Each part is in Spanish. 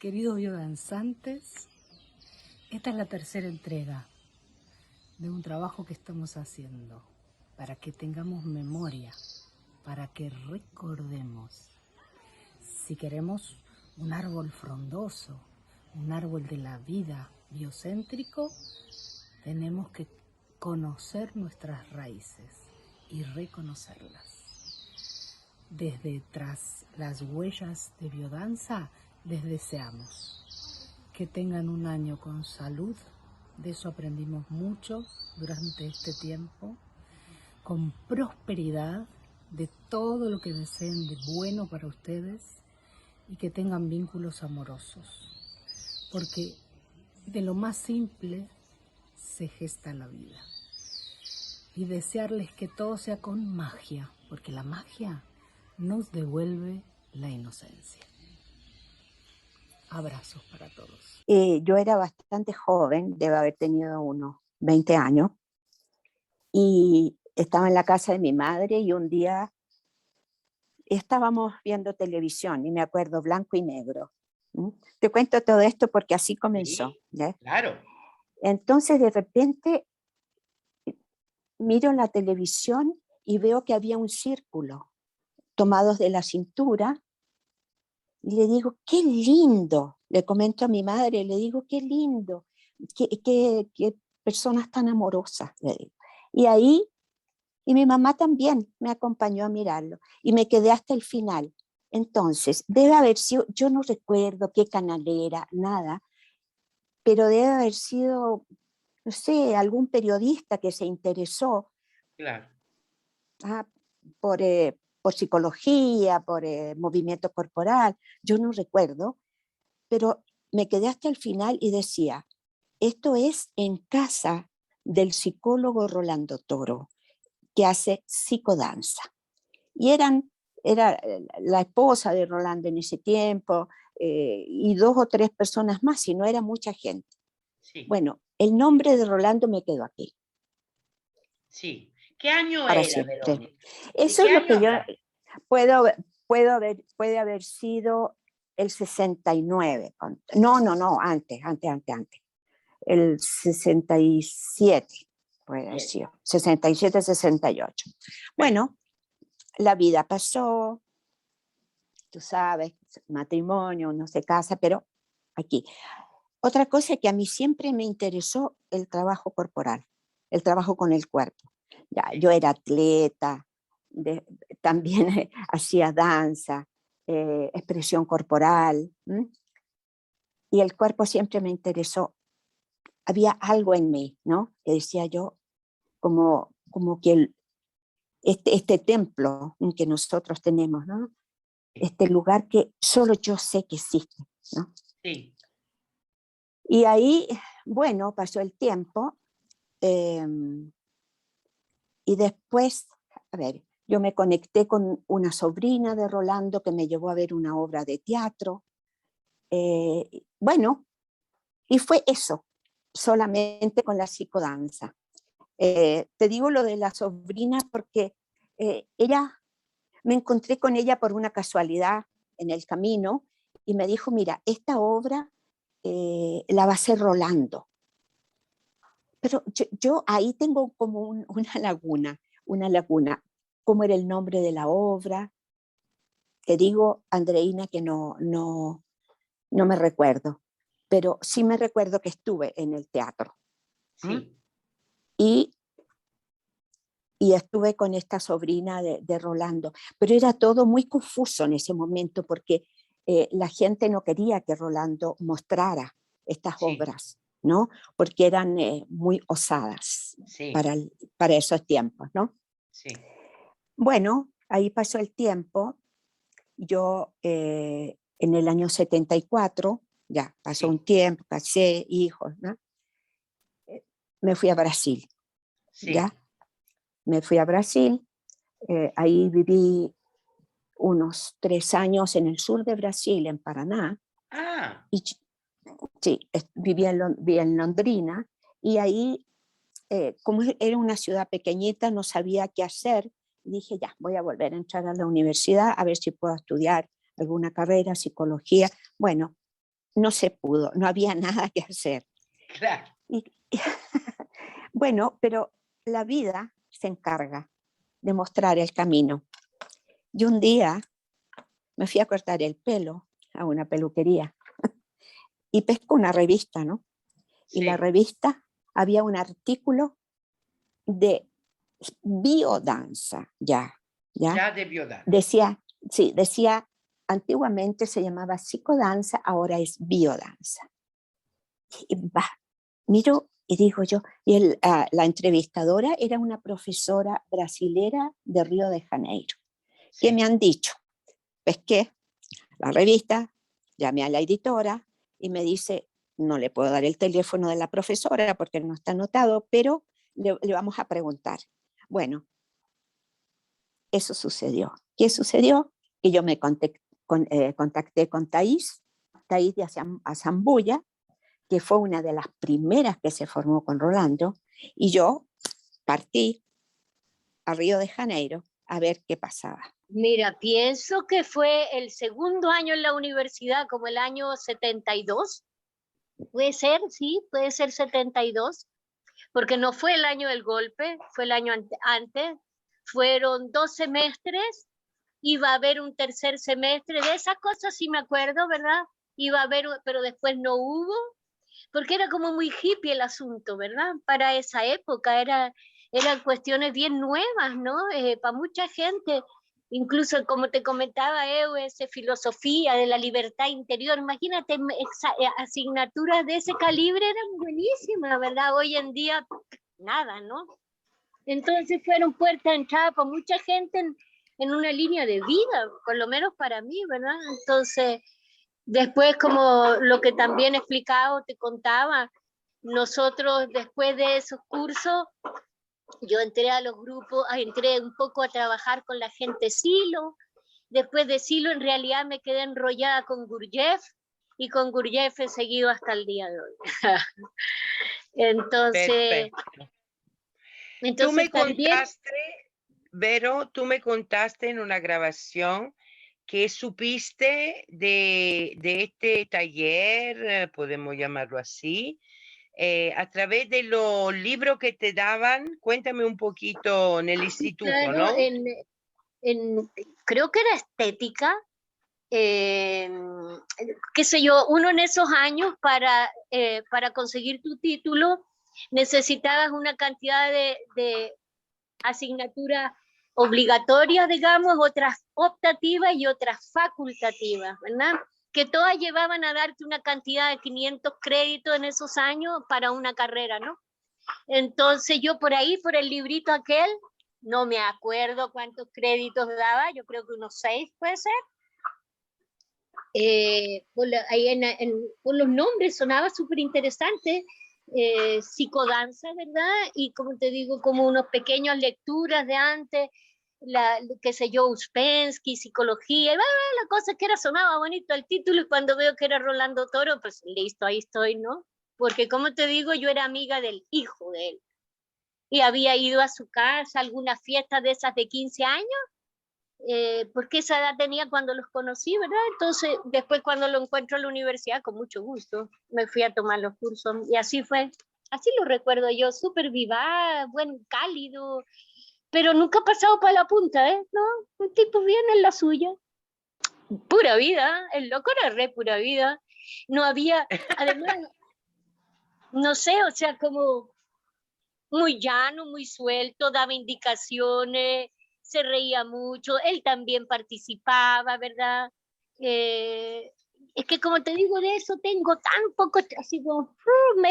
Queridos biodanzantes, esta es la tercera entrega de un trabajo que estamos haciendo para que tengamos memoria, para que recordemos. Si queremos un árbol frondoso, un árbol de la vida biocéntrico, tenemos que conocer nuestras raíces y reconocerlas. Desde tras las huellas de biodanza, les deseamos que tengan un año con salud, de eso aprendimos mucho durante este tiempo, con prosperidad, de todo lo que deseen de bueno para ustedes y que tengan vínculos amorosos, porque de lo más simple se gesta la vida. Y desearles que todo sea con magia, porque la magia nos devuelve la inocencia. Abrazos para todos. Yo era bastante joven, debe haber tenido unos 20 años, y estaba en la casa de mi madre y un día estábamos viendo televisión, y me acuerdo, blanco y negro. Te cuento todo esto porque así comenzó. Sí, ¿ya? claro. Entonces de repente miro la televisión y veo que había un círculo tomados de la cintura, y le digo, qué lindo, le comento a mi madre, le digo, qué lindo, qué personas tan amorosas, le digo. Y ahí, y mi mamá también me acompañó a mirarlo, y me quedé hasta el final. Entonces, debe haber sido, yo no recuerdo qué canal era, nada, pero debe haber sido, no sé, algún periodista que se interesó Claro. por psicología, por movimiento corporal, yo no recuerdo, pero me quedé hasta el final y decía, esto es en casa del psicólogo Rolando Toro, que hace psicodanza. Y era la esposa de Rolando en ese tiempo, y 2 o 3 personas más, y no era mucha gente. Sí. Bueno, el nombre de Rolando me quedó aquí. Sí. ¿Qué año Para era, siempre. Verónica? Eso ¿De es qué lo que año yo hablas? puede haber sido el 69. No, antes. El 67, puede haber Bien. sido. 67, 68. Bueno, la vida pasó, tú sabes, matrimonio, uno se casa, pero aquí. Otra cosa que a mí siempre me interesó, el trabajo corporal, el trabajo con el cuerpo. Ya, Sí. yo era atleta, también hacía danza, expresión corporal, y el cuerpo siempre me interesó. Había algo en mí, ¿no? Que decía yo, como que este templo que nosotros tenemos, ¿no? Este lugar que solo yo sé que existe, ¿no? Sí. Y ahí, bueno, pasó el tiempo, y después, a ver, yo me conecté con una sobrina de Rolando que me llevó a ver una obra de teatro. Bueno, y fue eso, solamente con la psicodanza. Te digo lo de la sobrina porque ella, me encontré con ella por una casualidad en el camino y me dijo, mira, esta obra la va a hacer Rolando. Pero yo ahí tengo como una laguna. ¿Cómo era el nombre de la obra? Te digo, Andreina, que no me recuerdo, pero sí me recuerdo que estuve en el teatro. Sí. Y estuve con esta sobrina de Rolando, pero era todo muy confuso en ese momento porque la gente no quería que Rolando mostrara estas obras, ¿no? Porque eran muy osadas Sí. para esos tiempos, ¿no? Sí. Bueno, ahí pasó el tiempo. Yo en el año 74, ya pasó un tiempo, casé, hijos, ¿no? Me fui a Brasil, ¿ya? Me fui a Brasil, ahí viví unos 3 años en el sur de Brasil, en Paraná. Ah. Y sí, vivía en Londrina, y ahí, como era una ciudad pequeñita, no sabía qué hacer, y dije, ya, voy a volver a entrar a la universidad, a ver si puedo estudiar alguna carrera, psicología. Bueno, no se pudo, no había nada que hacer. Claro. Y, bueno, pero la vida se encarga de mostrar el camino. Y un día me fui a cortar el pelo a una peluquería y pesco una revista, ¿no? Y la Sí. revista había un artículo de biodanza, ya. Ya debió dar. Decía, sí, decía, antiguamente se llamaba psicodanza, ahora es biodanza. Y miro y digo yo, y la entrevistadora era una profesora brasilera de Río de Janeiro, que Sí. me han dicho, pesqué la revista, llamé a la editora y me dice, no le puedo dar el teléfono de la profesora porque no está anotado, pero le vamos a preguntar. Bueno, eso sucedió. ¿Qué sucedió? Que yo me contacté con Thais de Azambuya, que fue una de las primeras que se formó con Rolando, y yo partí a Río de Janeiro a ver qué pasaba. Mira, pienso que fue el segundo año en la universidad, como el año 72. Puede ser, sí, puede ser 72, porque no fue el año del golpe, fue el año antes. Fueron 2 semestres, iba a haber un tercer semestre, de esas cosas sí me acuerdo, ¿verdad? Iba a haber, pero después no hubo, porque era como muy hippie el asunto, ¿verdad? Para esa época eran cuestiones bien nuevas, ¿no? Para mucha gente, incluso como te comentaba, filosofía de la libertad interior, imagínate, asignaturas de ese calibre eran buenísimas, ¿verdad? Hoy en día, nada, ¿no? Entonces fueron puertas de entrada para mucha gente en una línea de vida, por lo menos para mí, ¿verdad? Entonces, después, como lo que también he explicado, te contaba, nosotros después de esos cursos, yo entré a los grupos, entré un poco a trabajar con la gente Silo. Después de Silo, en realidad me quedé enrollada con Gurdjieff, y con Gurdjieff he seguido hasta el día de hoy. Entonces, Tú me también... contaste, Vero, tú me contaste en una grabación que supiste de este taller, podemos llamarlo así, a través de los libros que te daban. Cuéntame un poquito en el instituto, Claro, ¿no? creo que era estética, qué sé yo, uno en esos años para conseguir tu título necesitabas una cantidad de asignaturas obligatorias, digamos, otras optativas y otras facultativas, ¿verdad? Que todas llevaban a darte una cantidad de 500 créditos en esos años para una carrera, ¿no? Entonces yo por ahí, por el librito aquel, no me acuerdo cuántos créditos daba, yo creo que unos 6 puede ser. Por los nombres sonaba súper interesante, psicodanza, ¿verdad? Y como te digo, como unas pequeñas lecturas de antes, qué sé yo, Uspensky, psicología, la cosa que sonaba bonito el título, y cuando veo que era Rolando Toro, pues listo, ahí estoy, ¿no? Porque como te digo, yo era amiga del hijo de él, y había ido a su casa a alguna fiesta de esas de 15 años, porque esa edad tenía cuando los conocí, ¿verdad? Entonces, después cuando lo encuentro en la universidad, con mucho gusto, me fui a tomar los cursos, y así fue, así lo recuerdo yo, súper vivaz, buen, cálido, pero nunca ha pasado para la punta, ¿eh? ¿No? Un tipo bien en la suya, pura vida, el loco era re pura vida, no había, además, no sé, o sea, como muy llano, muy suelto, daba indicaciones, se reía mucho, él también participaba, ¿verdad? Es que como te digo, de eso tengo tan poco, así como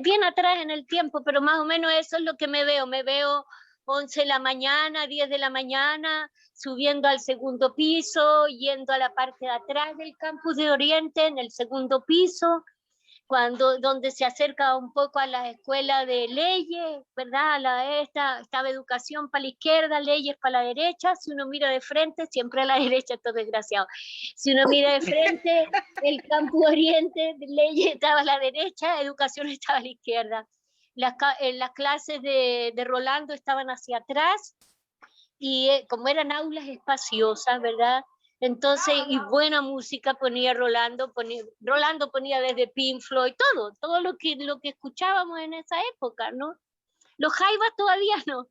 bien atrás en el tiempo, pero más o menos eso es lo que me veo 11 de la mañana, 10 de la mañana, subiendo al segundo piso, yendo a la parte de atrás del campus de Oriente, en el segundo piso, donde se acerca un poco a la escuela de leyes, ¿verdad? Estaba educación para la izquierda, leyes para la derecha. Si uno mira de frente, siempre a la derecha, esto es desgraciado. Si uno mira de frente, el campus oriente, leyes estaba a la derecha, educación estaba a la izquierda. Las clases de Rolando estaban hacia atrás, y como eran aulas espaciosas, ¿verdad? Entonces, y buena música ponía Rolando ponía desde Pink Floyd, todo lo que escuchábamos en esa época, ¿no? Los jaivas todavía no.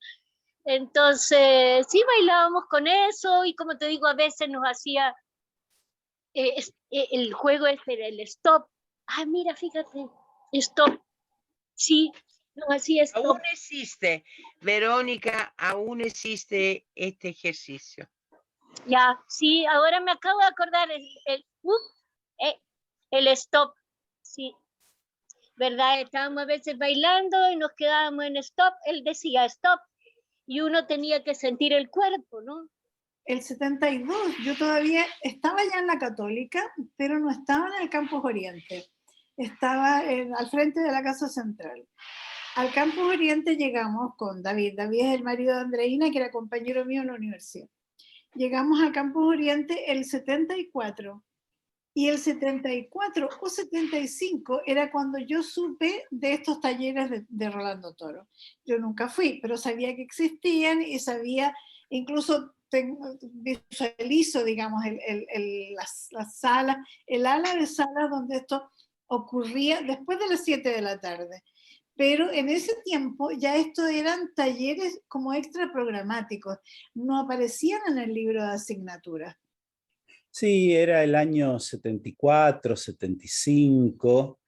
Entonces, sí bailábamos con eso y como te digo, a veces nos hacía el juego era el stop. Ay, mira, fíjate, stop. Sí, nos hacía stop. Aún existe, Verónica, aún existe este ejercicio. Ya, sí, ahora me acabo de acordar el stop. Sí, ¿verdad? Estábamos a veces bailando y nos quedábamos en stop. Él decía stop y uno tenía que sentir el cuerpo, ¿no? El 72, yo todavía estaba ya en la Católica, pero no estaba en el Campus Oriente. Estaba al frente de la Casa Central. Al Campus Oriente llegamos con David. David es el marido de Andreina, que era compañero mío en la universidad. Llegamos al Campus Oriente el 74. Y el 74 o 75 era cuando yo supe de estos talleres de Rolando Toro. Yo nunca fui, pero sabía que existían y sabía, incluso visualizo, digamos, las salas, el ala de salas donde esto ocurría después de las 7 de la tarde. Pero en ese tiempo ya esto eran talleres como extra programáticos, no aparecían en el libro de asignaturas. Sí, era el año 74, 75.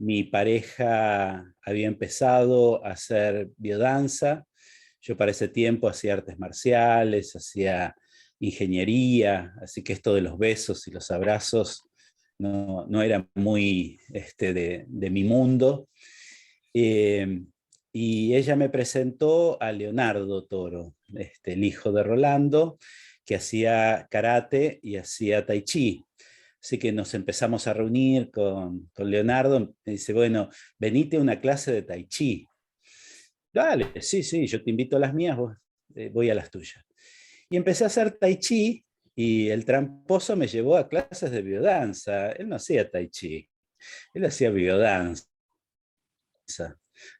Mi pareja había empezado a hacer biodanza. Yo para ese tiempo hacía artes marciales, hacía ingeniería, así que esto de los besos y los abrazos no era muy de mi mundo. Y ella me presentó a Leonardo Toro, el hijo de Rolando, que hacía karate y hacía tai chi. Así que nos empezamos a reunir con Leonardo. Me dice, bueno, venite a una clase de tai chi. Dale, sí, yo te invito a las mías, vos, voy a las tuyas. Y empecé a hacer tai chi y el tramposo me llevó a clases de biodanza. Él no hacía tai chi, él hacía biodanza.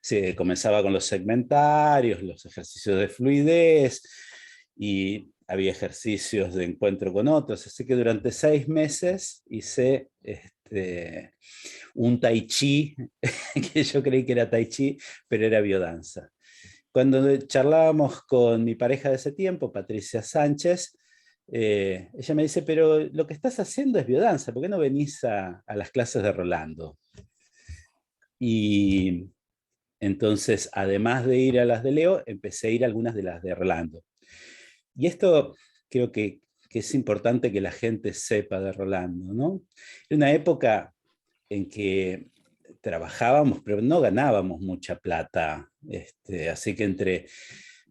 Sí, comenzaba con los segmentarios, los ejercicios de fluidez y había ejercicios de encuentro con otros. Así que durante 6 meses hice un tai chi, que yo creí que era tai chi, pero era biodanza. Cuando charlábamos con mi pareja de ese tiempo, Patricia Sánchez, ella me dice, pero lo que estás haciendo es biodanza, ¿por qué no venís a las clases de Rolando? Y entonces, además de ir a las de Leo, empecé a ir a algunas de las de Rolando. Y esto creo que es importante que la gente sepa de Rolando, ¿no? Era una época en que trabajábamos, pero no ganábamos mucha plata. Así que entre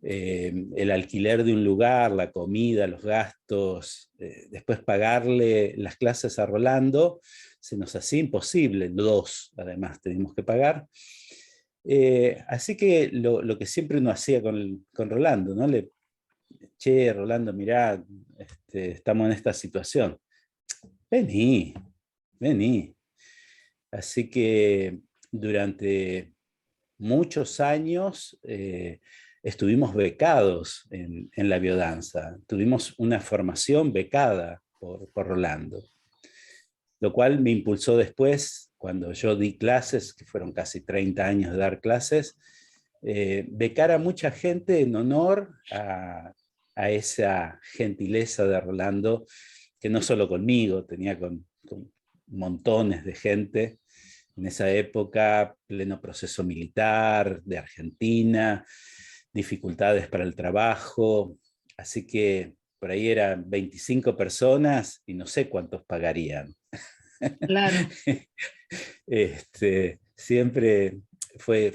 el alquiler de un lugar, la comida, los gastos, después pagarle las clases a Rolando, se nos hacía imposible. 2, además, teníamos que pagar. Así que lo que siempre uno hacía con Rolando, ¿no? Che, Rolando, mirá, estamos en esta situación. Vení. Así que durante muchos años estuvimos becados en la biodanza. Tuvimos una formación becada por Rolando, lo cual me impulsó después, cuando yo di clases, que fueron casi 30 años de dar clases, becar a mucha gente en honor a esa gentileza de Rolando, que no solo conmigo, tenía con montones de gente en esa época, pleno proceso militar de Argentina, dificultades para el trabajo, así que por ahí eran 25 personas y no sé cuántos pagarían. Claro. Siempre fue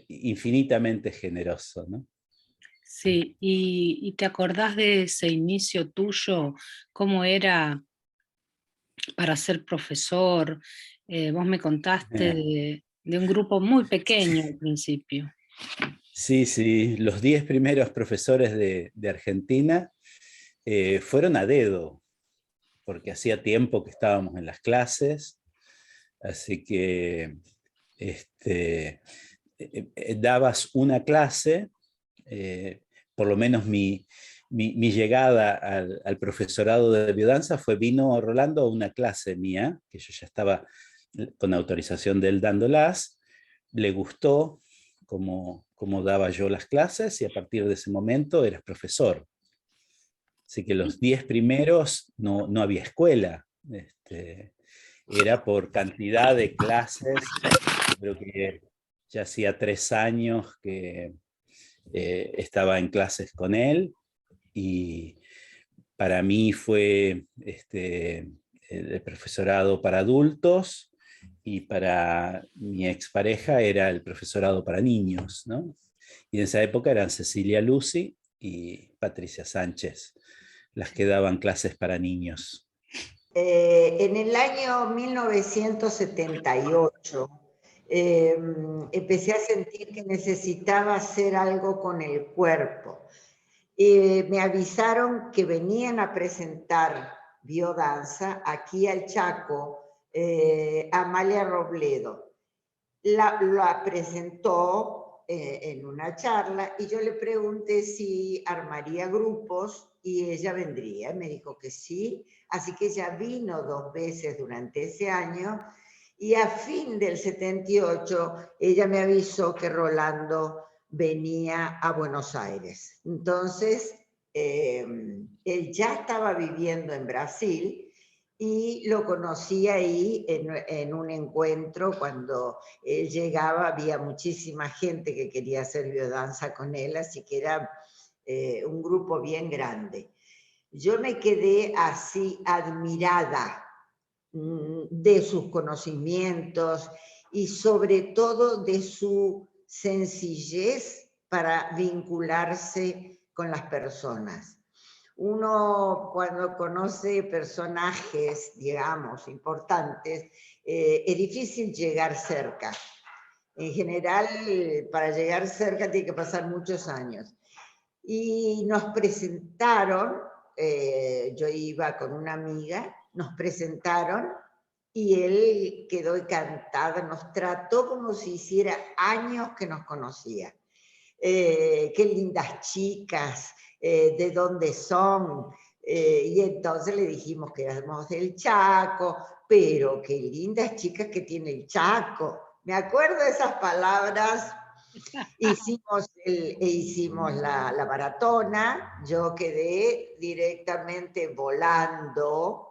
infinitamente generoso, ¿no? Sí, y te acordás de ese inicio tuyo, cómo era para ser profesor. Vos me contaste de un grupo muy pequeño al principio. Sí, los 10 primeros profesores de Argentina fueron a dedo, porque hacía tiempo que estábamos en las clases, así que dabas una clase, por lo menos mi mi llegada al profesorado de biodanza vino Rolando a una clase mía, que yo ya estaba con autorización de él dándolas, le gustó cómo daba yo las clases y a partir de ese momento eras profesor. Así que los 10 primeros no había escuela, era por cantidad de clases. Creo que ya hacía 3 años que estaba en clases con él y para mí fue el profesorado para adultos y para mi expareja era el profesorado para niños, ¿no? Y en esa época eran Cecilia Lucy y Patricia Sánchez las que daban clases para niños. En el año 1978 empecé a sentir que necesitaba hacer algo con el cuerpo. Me avisaron que venían a presentar biodanza aquí al Chaco, Amalia Robledo. La presentó en una charla y yo le pregunté si armaría grupos y ella vendría. Me dijo que sí, así que ella vino 2 veces durante ese año y a fin del 78 ella me avisó que Rolando venía a Buenos Aires. Entonces, él ya estaba viviendo en Brasil y lo conocí ahí en un encuentro. Cuando él llegaba había muchísima gente que quería hacer biodanza con él, así que era un grupo bien grande. Yo me quedé así admirada de sus conocimientos y sobre todo de su sencillez para vincularse con las personas. Uno cuando conoce personajes, digamos, importantes, es difícil llegar cerca. En general, para llegar cerca tiene que pasar muchos años. Y nos presentaron, yo iba con una amiga, nos presentaron y él quedó encantado, nos trató como si hiciera años que nos conocía. Qué lindas chicas, de dónde son, y entonces le dijimos que éramos del Chaco, pero qué lindas chicas que tiene el Chaco. Me acuerdo de esas palabras. Hicimos la maratona, yo quedé directamente volando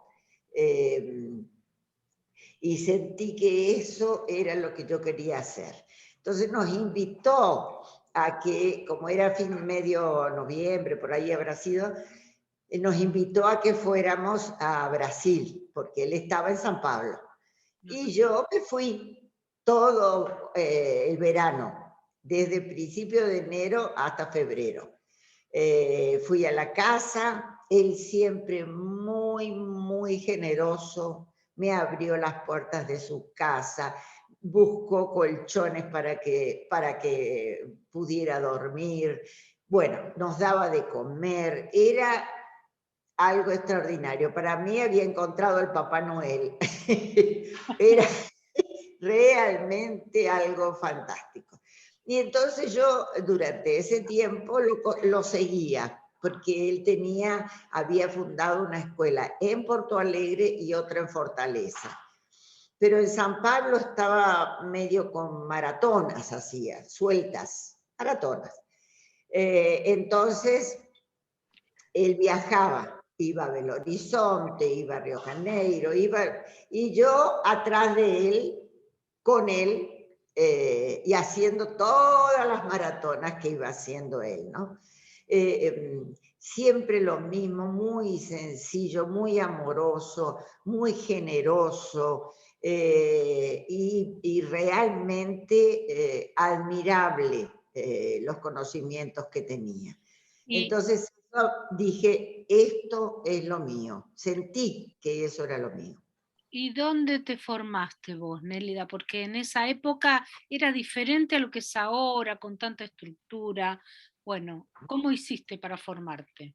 y sentí que eso era lo que yo quería hacer. Entonces nos invitó a que, como era medio noviembre, por ahí habrá sido, nos invitó a que fuéramos a Brasil, porque él estaba en San Pablo. Y yo me fui todo el verano, desde principio de enero hasta febrero. Fui a la casa, él siempre muy, muy generoso, me abrió las puertas de su casa, buscó colchones para que pudiera dormir, bueno, nos daba de comer, era algo extraordinario. Para mí había encontrado el Papá Noel, era realmente algo fantástico. Y entonces yo durante ese tiempo lo seguía, porque él había fundado una escuela en Porto Alegre y otra en Fortaleza. Pero en San Pablo estaba medio con maratonas, hacía, sueltas, maratonas. Entonces, él viajaba, iba a Belo Horizonte, iba a Río Janeiro, y yo atrás de él, con él, y haciendo todas las maratonas que iba haciendo él, ¿no? Siempre lo mismo, muy sencillo, muy amoroso, muy generoso, y realmente admirable los conocimientos que tenía. Entonces yo dije, esto es lo mío, sentí que eso era lo mío. ¿Y dónde te formaste vos, Nélida? Porque en esa época era diferente a lo que es ahora, con tanta estructura. Bueno, ¿cómo hiciste para formarte?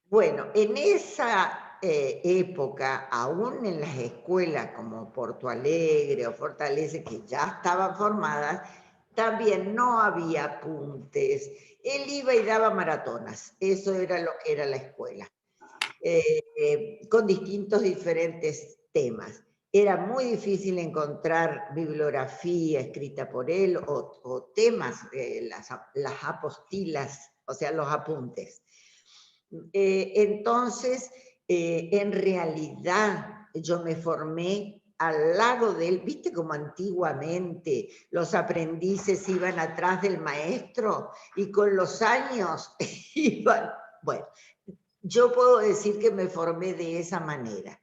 Bueno, en esa época, aún en las escuelas como Porto Alegre o Fortaleza, que ya estaban formadas, también no había apuntes. Él iba y daba maratonas, eso era lo que era la escuela, con diferentes temas. Era muy difícil encontrar bibliografía escrita por él o temas, las apostilas, o sea, los apuntes. Entonces, en realidad, yo me formé al lado de él. ¿Viste como antiguamente los aprendices iban atrás del maestro y con los años iban? Bueno, yo puedo decir que me formé de esa manera.